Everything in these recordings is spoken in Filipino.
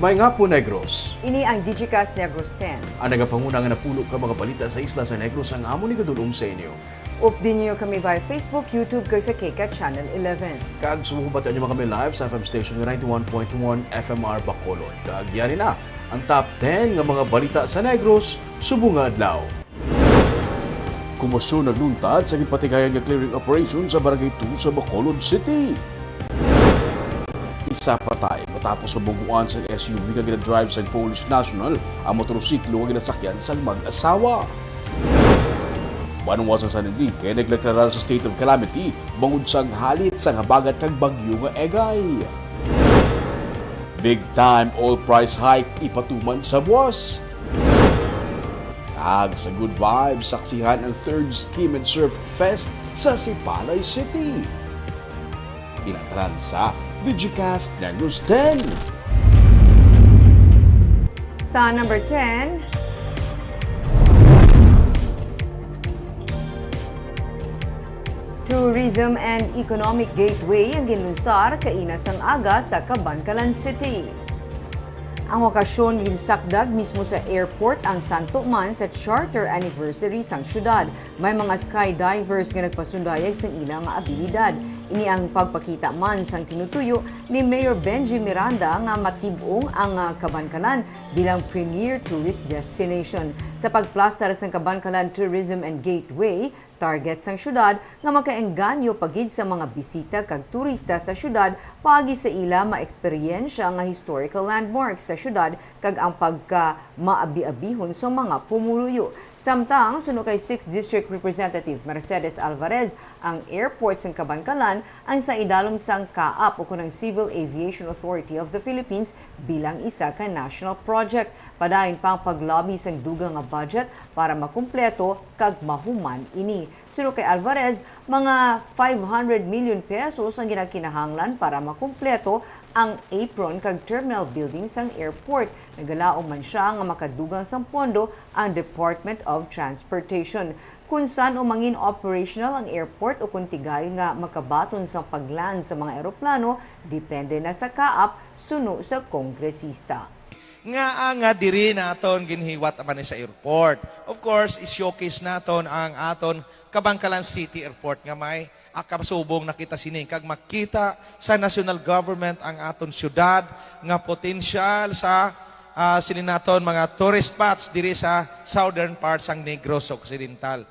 May nga po Negros. Ini ang Digicast Negros 10. Ang nagapanguna nga napulo ka mga balita sa isla sa Negros ang amo ni kadulong sa inyo. Update niyo kami via Facebook, YouTube, kag sa KCAT Channel 11. Kag sumubatan niyo mga kami live sa FM station nga 91.1 FMR Bacolod. Kag yari na ang top 10 nga mga balita sa Negros subong nga adlaw. Kumusyon nagluntad sa gipatigayan nga clearing operation sa Barangay 2 sa Bacolod City. Isa patay matapos mabuguan sa SUV nga gina-drive sa Polish National ang motorsiklo nga ginasakyan sa mag-asawa. Banwa sa San Enrique, nagdeklarar sa state of calamity bangod sang halit sa habagat kag bagyo nga Egay. Big time oil price hike ipatuman sa buwas. Kag sa good vibes, saksihan ang third Skim and Surf Fest sa Sipalay City. Pinataran sa Digicast Negros 10. Sa number 10, Tourism and Economic Gateway ang ginlunsar kainas ang aga sa Cabancalan City. Ang wakasyon ginsakdag mismo sa airport ang Santo Man sa charter anniversary sang syudad. May mga skydivers nga nagpasundayag sang ilang abilidad. Ini ang pagpakita man sang tinutuyo ni Mayor Benji Miranda nga matibong ang Cabancalan bilang premier tourist destination. Sa pagplastar sang Cabancalan Tourism and Gateway, target sang syudad nga makaengganyo pagid sa mga bisita kag turista sa syudad paagi sa ila maeksperyensya nga historical landmarks sa syudad kag ang pagka maabi-abihon sa mga pumuluyo. Samtang suno kay 6th District Representative Mercedes Alvarez, ang airport sang Cabancalan ang sa idalom sang kaap o kunang Civil Aviation Authority of the Philippines bilang isa ka national project. Padayon pang paglobby sang dugang nga budget para makumpleto kag mahuman ini. Suno kay Alvarez, mga 500 million pesos ang ginakinahanglan para makumpleto ang apron kag terminal building sang airport. Nagalaom man siya nga makadugang sang pondo ang Department of Transportation. Kung saan umangin operational ang airport o kung tigayon nga makabaton sa pagland sa mga eroplano, depende na sa kaap suno sa kongresista. Nga diri naton ginhiwat man sa airport. Of course, is-showcase naton ang aton Cabancalan City Airport nga may akapasubong nakita sini kag makita sa national government ang aton syudad nga potensyal sa silinaton mga tourist spots diri sa southern parts sang Negros Occidental.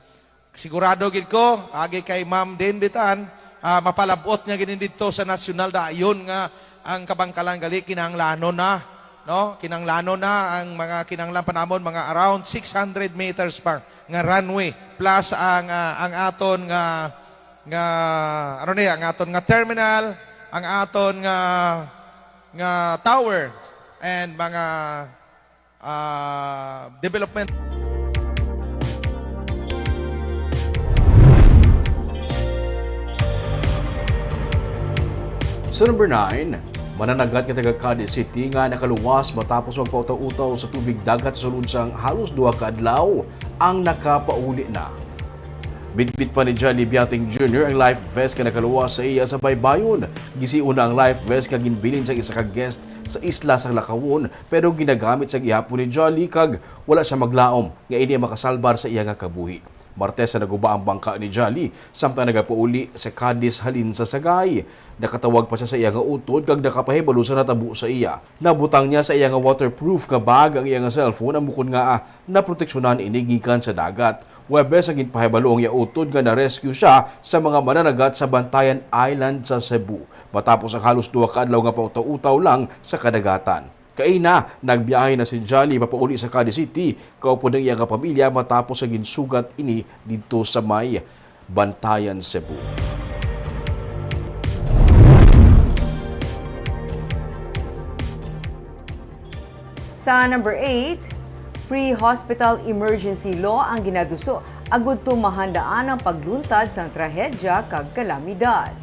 Sigurado gid ko agi kay Ma'am din bitan mapalabot nga gid dito sa national dayon nga ang Cabancalan gali kinahanglanon na, no? Kinahanglanon na ang mga kinahanglan panamon mga around 600 meters pa nga runway plus ang aton nga ang aton nga terminal, ang aton nga tower and mga development. Sa number 9, mananagat nga taga Cadiz City nga nakaluwas matapos magpautaw-utaw sa tubig dagat sa sulod sang halos 2 ka adlaw ang nakapauli na. Bitbit pa ni Johnny Biating Jr. ang life vest nga nakaluwas sa iya sa baybayon. Gisiuna ang life vest nga ginbilin sa isa ka guest sa isla sa Lakawon pero ginagamit sa gihapon ni Jolly kag wala siya maglaom nga ini makasalbar sa iya nga kabuhi. Martes na naguba ang bangka ni Jolly samtang nagapauli sa Cadiz halin sa Sagay. Nakatawag pa siya sa iya nga utod kag nakapahibalo sa natabo sa iya. Nabutang niya sa iya nga waterproof nga bag ang iya nga cellphone ang bukod nga naproteksyonan ini gikan sa dagat. Webes ang ginpahibalo ang iya utod nga na-rescue siya sa mga mananagat sa Bantayan Island sa Cebu matapos ang halos 2 ka adlaw nga pautaw-utaw lang sa kadagatan. Kaina, nagbiyahe na si Jolly papauli sa Cadiz City kaupo ng iyang pamilya matapos sa ginsugat ini dito sa may Bantayan, Cebu. Sa number 8, pre-hospital emergency law ang ginaduso agud to mahandaan ang pagluntad sa trahedya kag kalamidad.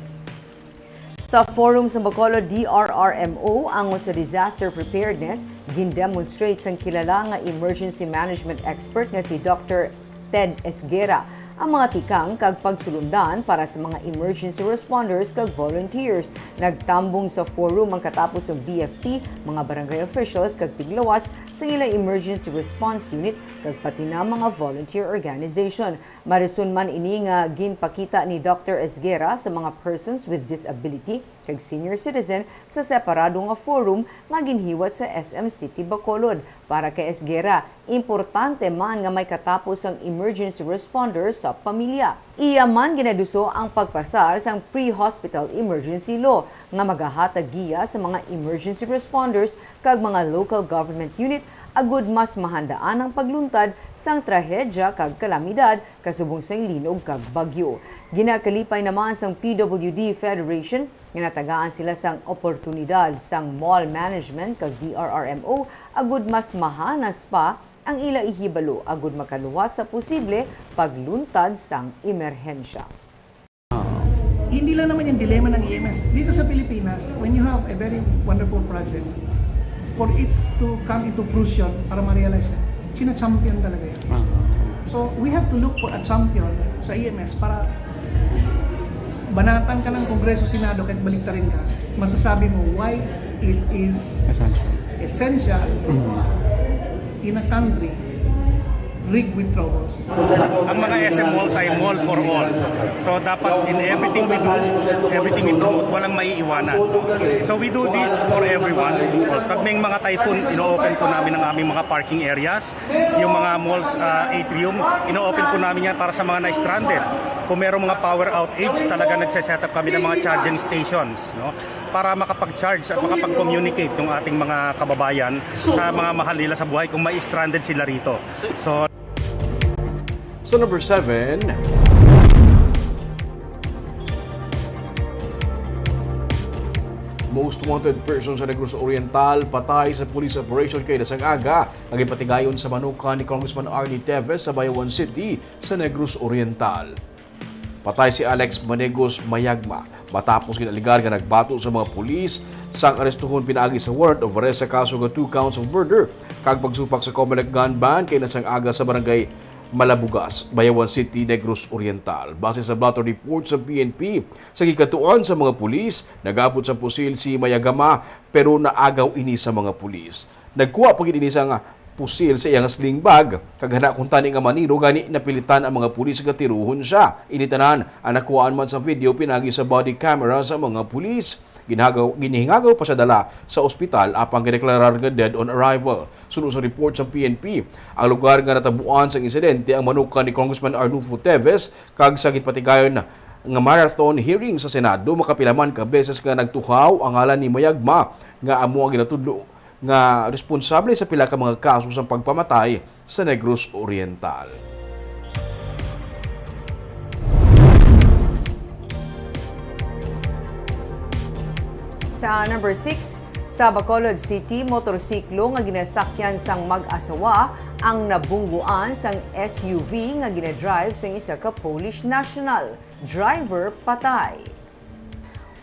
Sa forum sa Bacolod DRRMO, angon sa disaster preparedness, gindemonstrate sang kilala nga emergency management expert nga si Dr. Ted Esguera ang mga tikang kag pagsulundan para sa mga emergency responders kag volunteers. Nagtambong sa forum ang katapos ng BFP, mga barangay officials kag tiglawas sa ilang emergency response unit kag pati na mga volunteer organization. Marisun man ini nga ginpakita ni Dr. Esguera sa mga persons with disability kag senior citizen sa separado nga forum nga ginhiwat sa SM City Bacolod. Para kay Esguera, importante man nga may katapos ang emergency responders sa pamilya. Iya man ginaduso ang pagpasar sang pre-hospital emergency law nga magahatag giya sa mga emergency responders kag mga local government unit agud mas mahandaan ang pagluntad sang trahedya kag kalamidad kasubong sang linog kag bagyo. Ginakalipay naman sang PWD Federation nga natagaan sila sang oportunidad sang mall management kag DRRMO agud mas mahanas pa ang ila ihibalo agud makaluwas sa posible pagluntad sang emerhensya. Hindi lang naman yung dilema ng EMS. Dito sa Pilipinas, when you have a very wonderful project, for it to come into fruition, para ma-realize yan, sina-champion talaga yan. So, we have to look for a champion sa EMS para banatan ka ng Kongreso, Senado, kahit baliktarin ka, masasabi mo why it is essential in a country rigged with troubles. Ang mga SM malls ay mall for all. So dapat in everything we do, walang maiiwanan. So we do this for everyone. Because pag may mga typhoon, ino-open po namin ang aming mga parking areas. Yung mga malls atrium, ino-open po namin yan para sa mga na-stranded. Kung merong mga power outage, talaga nagse-set up kami ng mga charging stations, no? Para makapag-charge at makapag-communicate yung ating mga kababayan sa mga mahal nila sa buhay kung may stranded sila rito. So Sa number 7, most wanted person sa Negros Oriental patay sa police operation kay Dasang Aga ang ipatigayon sa manukan ni Congressman Arnie Teves sa Bayawan City sa Negros Oriental. Patay si Alex Manegos Mayagma matapos ginaligar nga nagbato sa mga pulis sang arestuhon pinaagi sa warrant of arrest sa kaso nga 2 counts of murder kag pagsupak sa Comelec gun ban kay Dasang Aga sa barangay Malabugas, Bayawan City, Negros Oriental. Base sa blotter report sa PNP, sa gikatuan sa mga pulis, nagabot sa pusil si Mayagama pero naagaw ini sa mga pulis. Nagkuha pag ini sa nga pusil sa iyang sling bag, kaghana kung tani nga maniro gani napilitan ang mga pulis nga tiruhon siya. Initanan ang nakuhaan man sa video pinagi sa body camera sa mga pulis. Ginihingagaw pa siya dala sa ospital apang gideklarar nga dead on arrival. Sunod sa report sa PNP, ang lugar nga natabuan sa insidente ang manukan ni Congressman Arnulfo Teves kag sa gitpatigayon nga marathon hearing sa Senado makapilaman ka beses nga nagtuhaw ang ngalan ni Mayagma nga amo ang ginatudlo nga responsable sa pila ka mga kaso sa pagpamatay sa Negros Oriental. Sa number 6, sa Bacolod City, motorsiklo nga ginasakyan sang mag-asawa ang nabungguan sang SUV nga ginadrive sang isa ka Polish national. Driver patay.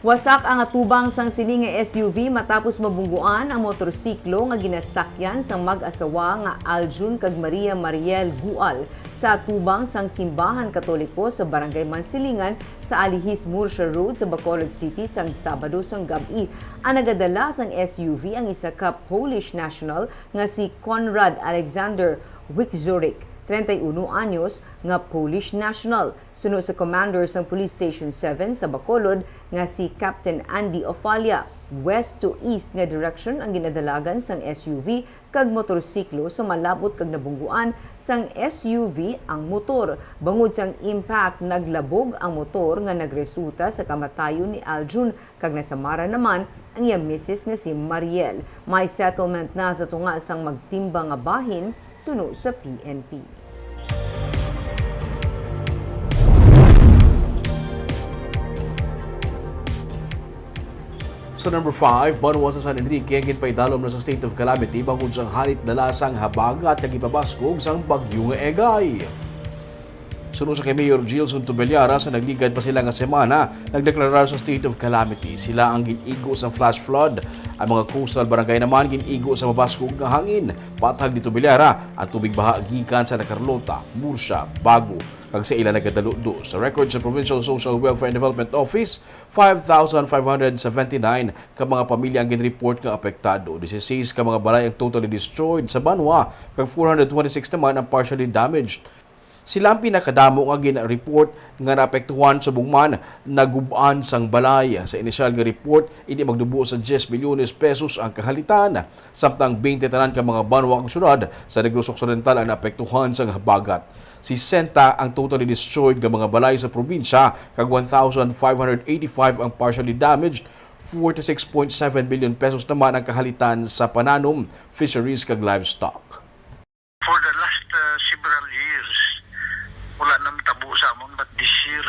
Wasak ang atubang sang sini nga SUV matapos mabungguan ang motorsiklo nga ginasakyan sang mag-asawa nga Aljun kag Maria Mariel Gual sa atubang sang simbahan Katoliko sa Barangay Mansilingan sa Alihis Murcia Road sa Bacolod City sang Sabado sang gabi. Ang nagadala sang SUV ang isa ka Polish national nga si Konrad Alexander Wikzurek, 31 anyos, nga Polish national. Sunod sa commander sang Police Station 7 sa Bacolod nga si Captain Andy Ofalia. West to east nga direction ang ginadalagan sang SUV kag motorsiklo sa malabot kag nabungguan sang SUV ang motor. Bangod sang impact, naglabog ang motor nga nagresulta sa kamatayon ni Aljun kag nasamara naman ang iyang misis nga si Mariel. May settlement na sa tunga sang magtimbang nga bahin suno sa PNP. Sa number 5, Banuas sa San Enrique ang ginpaidalom na sa state of calamity bangod sang halit dalasang habagat at ipabaskog sang bagyo nga Egay. Sunod sa kay Mayor Gilson Tubelyara sa nagligad pa sila nga semana, nagdeklarar sa state of calamity. Sila ang ginigo sa flash flood. Ang mga coastal barangay naman ginigo sa mabaskog nga hangin. Patag ni Tubelyara, ang tubig baha gikan sa Carlota, Murcia, Bago, kag sa ila nagadaludo. Sa record sa Provincial Social Welfare and Development Office, 5,579 ka mga pamilya ang ginreport nga apektado. 16 ka mga balay ang totally destroyed sa Banwa, kag 426 naman ang partially damaged. Sila ang pinakadamo nga gina-report nga naapektuhan sa bungman nagubaan sang balay. Sa inisyal nga report, ini magdubo sa 10 milyones pesos ang kahalitan. Samtang 20 tanan ka mga banwa ang syudad sa Negros Occidental ang naapektuhan sang habagat. Si Senta ang totally destroyed nga mga balay sa probinsya, kag 1,585 ang partially damaged. 46.7 billion pesos naman ang kahalitan sa pananom, fisheries kag livestock. For the last several years, wala nang tabo sa amon, but this year,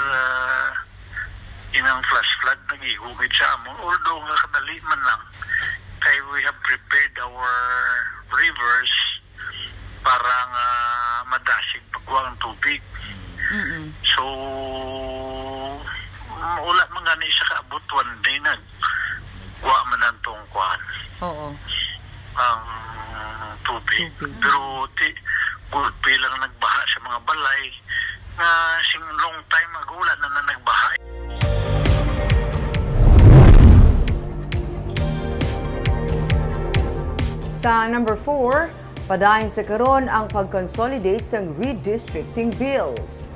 inang flash flood nag-igugid sa amon. Although nga kadali man lang, kaya we have prepared our rivers para nga madasig pagkuha ng tubig. So, wala man gani sa kaabot one day nagkuha man ang tungkuhan. Oo. Ang tubig. Pero gulpi lang nagbaha sa mga balay na sing long time ago wala na nagbaha. Sa number 4, padayon sa karon ang pag-consolidate sa redistricting bills.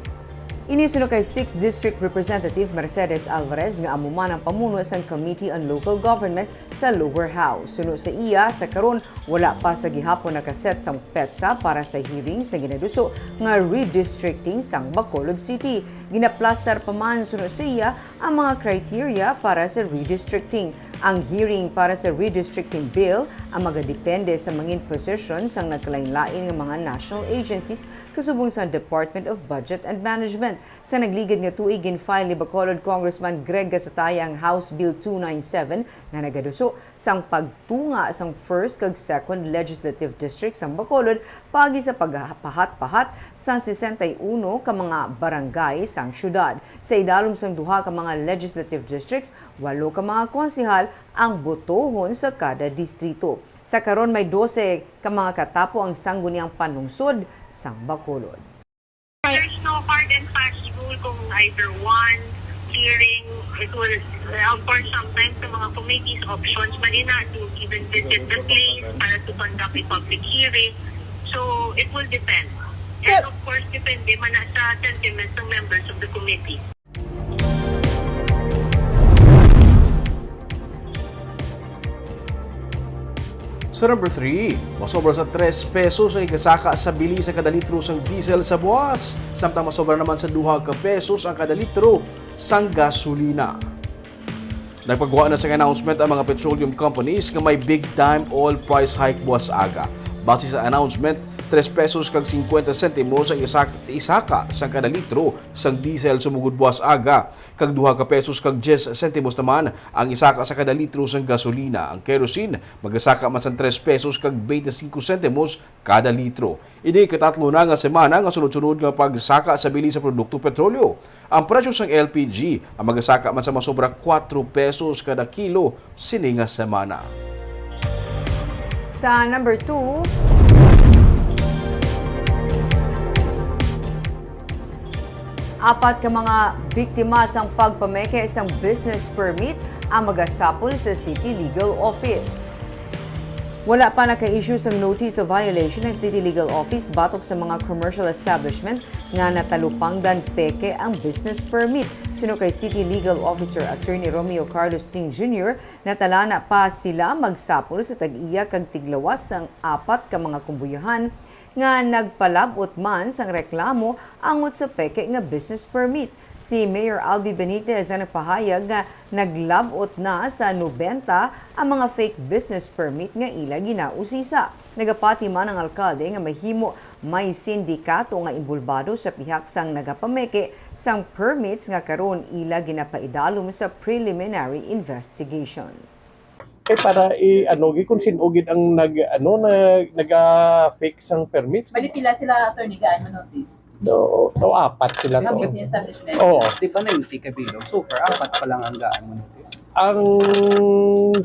Inisunod kay 6th District Representative Mercedes Alvarez nga amuman ang pamuno sa Committee on Local Government sa Lower House. Sunod sa iya, sa karon wala pa sa gihapon nakaset sang petsa para sa hearing sa ginaduso nga redistricting sang Bacolod City. Ginaplastar pa man sunod sa iya ang mga criteria para sa redistricting. Ang hearing para sa redistricting bill ang magadepende sa mga positions ang nagkalain-lain ng mga national agencies kasubong sa Department of Budget and Management. Sa nagligid nga tuig gin-file ni Bacolod Congressman Greg Gasataya ang House Bill 297 nga nagaduso sang pagtunga sang 1st kag 2nd Legislative District sang Bacolod pagi sa pagpahat-pahat sang 61 ka mga barangay sang syudad. Sa idalom sang duha ka mga legislative districts, 8 ka mga konsehal ang botohon sa kada distrito. Sa karon may 12 ka mga katapo ang sangguniang panungsod sang Bacolod. There's no hard and fast rule kung either one, hearing, it will, of course, sometimes the mga committees options manina to even visit the place para to conduct a public hearing. So, it will depend. And of course, depende man na sa sentiments ng members of the committee. Sa number 3, masobra sa 3 pesos ang ikasaka sa bili sa kada litro sang diesel sa buwas. Samtang masobra naman sa 2 ka pesos ang kada litro sang gasolina. Nagpagawa na sa announcement ang mga petroleum companies nga may big time oil price hike buwas aga. Base sa announcement, 3 pesos kag 50 sentimos ang isaka sa kada litro sang diesel sumugod buwas aga. Kag 2 ka pesos kag 10 sentimos naman ang isaka sa kada litro sang gasolina. Ang kerosene magasaka man sang 3 pesos kag 25 sentimos kada litro. Ini katatlo na nga semana nga sunod-sunod nga pagsaka sa bili sa produkto petrolyo. Ang presyo sang LPG ang magasaka man sa masobra 4 pesos kada kilo sini nga semana. Sa number 2, apat ka mga biktima sang pagpameke isang business permit ang magasapol sa City Legal Office. Wala pa naka-issue sang notice of violation ng City Legal Office batok sa mga commercial establishment nga natalupangdan peke ang business permit. Sino kay City Legal Officer Attorney Romeo Carlos Ting Jr. natala na pa sila magsapol sa tag-iya kag tiglawas sang apat ka mga kumbuyahan nga nagpalabot man sang reklamo angot sa peke nga business permit. Si Mayor Albi Benitez ang nagpahayag nga naglabot na sa 90 ang mga fake business permit nga ila ginausisa. Nagapati man ang alkalde nga mahimo may sindikato nga imbulbado sa pihak sang nagapameke sang permits nga karon ila ginapaidalom sa preliminary investigation. kay para gikonsin ugid ang nag-fake sang permits. Bali pila sila attorney gaan mo notice. Apat sila Ang to. business establishment. Oo. Di ba 90 ka bilog? So, for apat pa lang ang gaan mo notice. Ang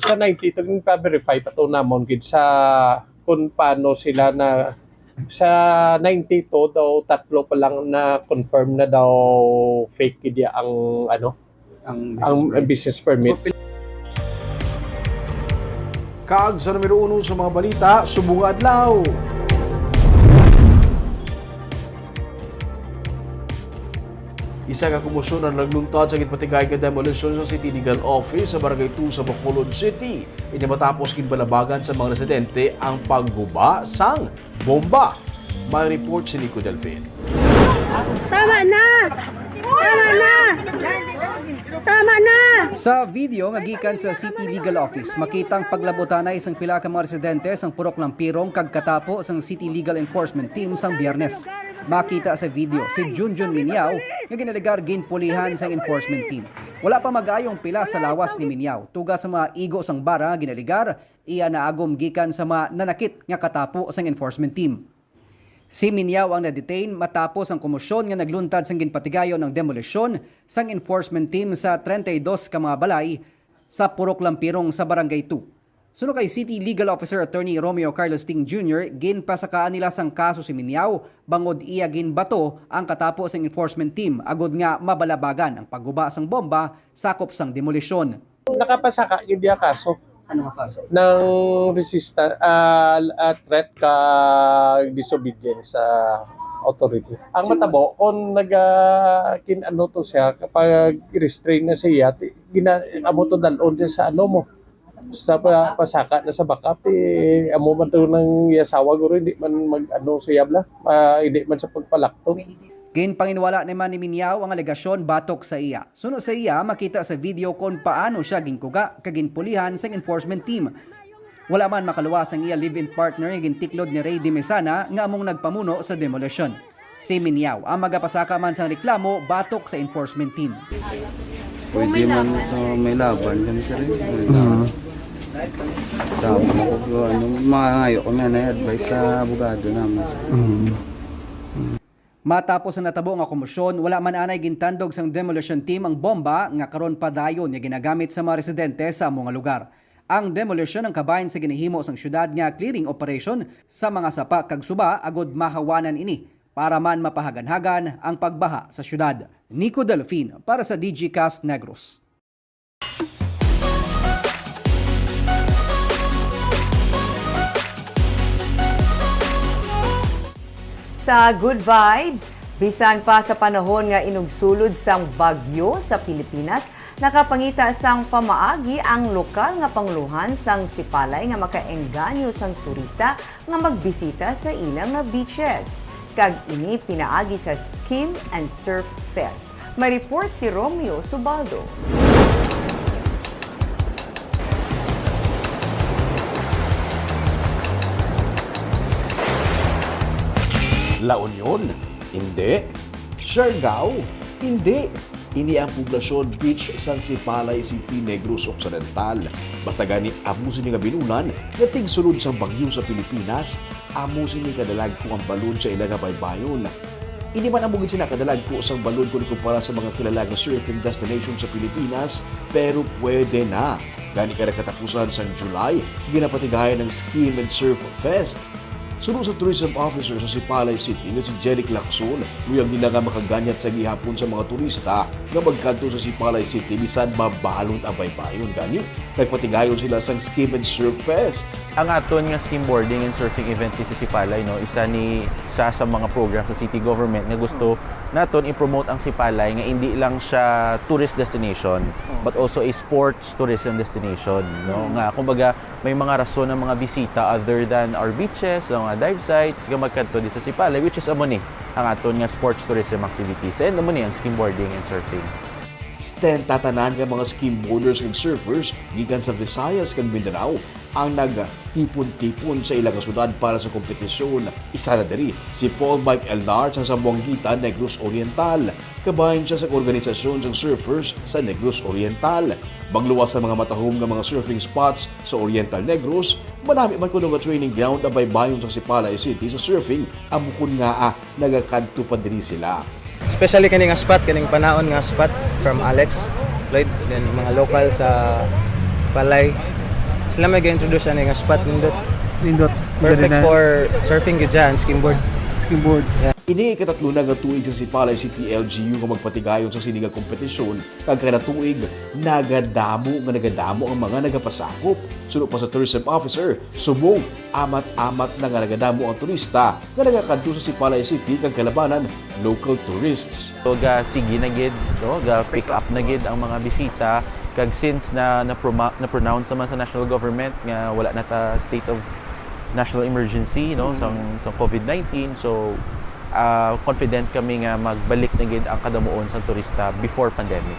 sa 90 ito yung pa-verify pa to namon gid sa kung paano sila na sa 92 daw tatlo pa lang na confirm na daw fake gid ang ang business permit. Kag sa numero 1 sa mga balita, subong adlaw. Isa ka kumusyon ang nagluntad sa gitpatigay nga demolition sa City Legal Office sa Barangay 2 sa Bacolod City. Ini matapos ginbalabagan sa mga residente ang pagguba sang bomba. May report si Nico Delfin. Tama na! Tama na! Tama na! Sa video nga gikan sa City Legal Office, makitang paglabutan na isang pila ka mga residente sang purok ng pirong kagkatapo sang City Legal Enforcement Team sang Biyernes. Makita sa video si Junjun Miniao nga ginaligar ginpulihan sang enforcement team. Wala pa magayong pila sa lawas ni Miniao. Tuga sa mga igo sang bara nga ginaligar, iya naagom gikan sa mga nanakit nga katapo sang enforcement team. Si Miniao ang na-detain matapos ang komosyon nga nagluntad sang ginpatigayon ng demolisyon sang enforcement team sa 32 ka mga balay sa Purok Lampirong sa Barangay 2. Suno kay City Legal Officer Attorney Romeo Carlos Ting Jr., ginpasakaan nila sang kaso si Miniao bangod iya ginbato ang katapos sang enforcement team agod nga mabalabagan ang pagguba sang bomba sakop sang demolisyon. Nakapasaka gid dia kaso Ano nga kaso? ng resistance threat ka disobedience sa authority. Ang matabo kung kinano to siya kapag restrain na siya amo to dalon dia sa mo sa pasaka na sa backup amo man to nang yasawa guro hindi man siya bla hindi man sa pagpalakto. Ginpanginwala naman ni Miniao ang alegasyon batok sa iya. Suno sa iya, makita sa video kung paano siya ginkuga kaginpulihan sa enforcement team. Wala man makaluwas ang iya live-in partner nga gintiklod ni Ray Dimesana nga among nagpamuno sa demolition. Si Miniao ang magapasaka man sang reklamo batok sa enforcement team. Pwede man may laban kami sa rin. Tama ko mga ngayon ko na advice sa abogado naman. Matapos ang natabo nga komosyon, wala man anay gintandog sang demolition team ang bomba nga karon pa dayon nga ginagamit sa mga residente sa mga lugar. Ang demolition ang kabahin sa ginahimo sang syudad nga clearing operation sa mga sapa kag suba agod mahawanan ini para man mapahagan-hagan ang pagbaha sa syudad. Nico Delfin para sa DGCast Negros. Sa Good Vibes, bisan pa sa panahon nga inugsulod sang bagyo sa Pilipinas, nakapangita sang pamaagi ang lokal nga panguluhan sang Sipalay nga makaengganyo sang turista nga magbisita sa ilang nga beaches. Kag ini pinaagi sa Skim and Surf Fest. May report si Romeo Subaldo. La Union? Hindi. Siargao? Hindi. Ini ang poblasyon beach sang Sipalay City, Negros Occidental. Basta gani amo sini nga binunan nga tigsulod sang bagyo sa Pilipinas, amo sini kadalag ko ang balon sa ilang nga baybayon. Hindi man among sinakadalag ko sang balon kung ikumpara sa mga kilala nga surfing destination sa Pilipinas, pero pwede na. Gani kada katapusan sang July, ginapatigayan ng Skim and Surf Fest. Sunod sa tourism officer sa Sipalay City nga si Jeric Lacson, luyang nila nga makaganyat sa gihapon sa mga turista nga magkanto sa Sipalay City bisan mabalon ang baybayon gani. Nagpatigayon sila sa Skim and Surf Fest. Ang aton nga skimboarding and surfing event sa Sipalay isa sa mga program sa city government nga gusto naton i-promote ang Sipalay nga hindi lang siya tourist destination but also a sports tourism destination, no? Nga kumbaga may mga rason ng mga bisita other than our beaches, mga dive sites nga magkanto di sa Sipalay, which is amoni ang aton nga sports tourism activities and amoni ang skimboarding and surfing. Sten tatanan nga mga skimboarders ug surfers gikan sa Visayas kag Mindanao ang nagtipon-tipon sa ilang syudad para sa kompetisyon. Isa na diri si Paul Mike Elnar sa Zamboanguita, Negros Oriental. Kabahin siya sa organisasyon ng surfers sa Negros Oriental. Magluwas sa mga matahom nga mga surfing spots sa Oriental Negros, manami man kuno nga training ground na baybayon sa Sipalay City sa surfing, amukon nga nagakadto pa diri sila. Especially kaning nga spot, kaning panaon nga spot from Alex Floyd, then mga local sa Palay. Sila may ga-introduce nga spot nindot. Perfect for surfing gyud dyan, skimboard. Yeah. Ini ikatatlo na nga tuig sa Sipalay City LGU nga magpatigayon sa sinigang kompetisyon, kag kada tuig nagadamo ang mga nagapasakop. Sunod pa sa tourism officer, subong amat-amat na nga nagadamo ang turista nga nagakadto sa Sipalay City kag kalabanan local tourists. So ga sige na gid, no, ga pick up na gid ang mga bisita kag since na pronounce naman sa national government nga wala na ta state of national emergency, no, sa COVID-19. So confident kami nga magbalik na gid ang kadamuon sa turista before pandemic.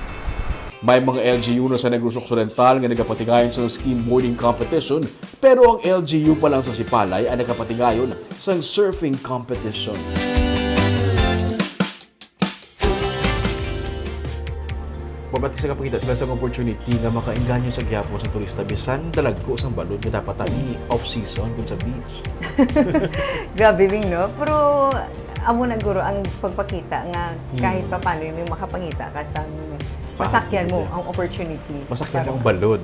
May mga LGU na sa Negros Occidental nga nagapatigayon sa skimboarding competition, pero ang LGU pa lang sa Sipalay ay nagapatigayon sa surfing competition. Pabati sa kapakita sila sa opportunity nga makainganyo sa gihapon sa turista bisan dalagko sang balod nga dapat ani off-season kung sa beach. Grabe Bing, no? Pero amo na guro ang pagpakita nga kahit pa paano yung makapangita ka sa masakyan mo ang opportunity. Masakyan mo ang balod.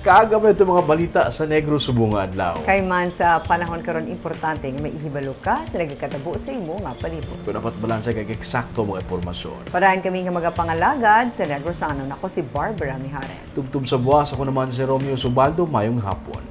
Kaaga mo ito mga balita sa Negros Subong nga adlaw. Kay man sa panahon karon importante nga may ihibalo ka sa nagkatabo sa imo nga palibot. Kung dapat balansa kay eksakto mga impormasyon. Parahan kami nga magapangalagad sa Negrosano. Nako si Barbara Mijares. Tugtub sa buwas, ako naman si Romeo Subaldo, mayong hapon.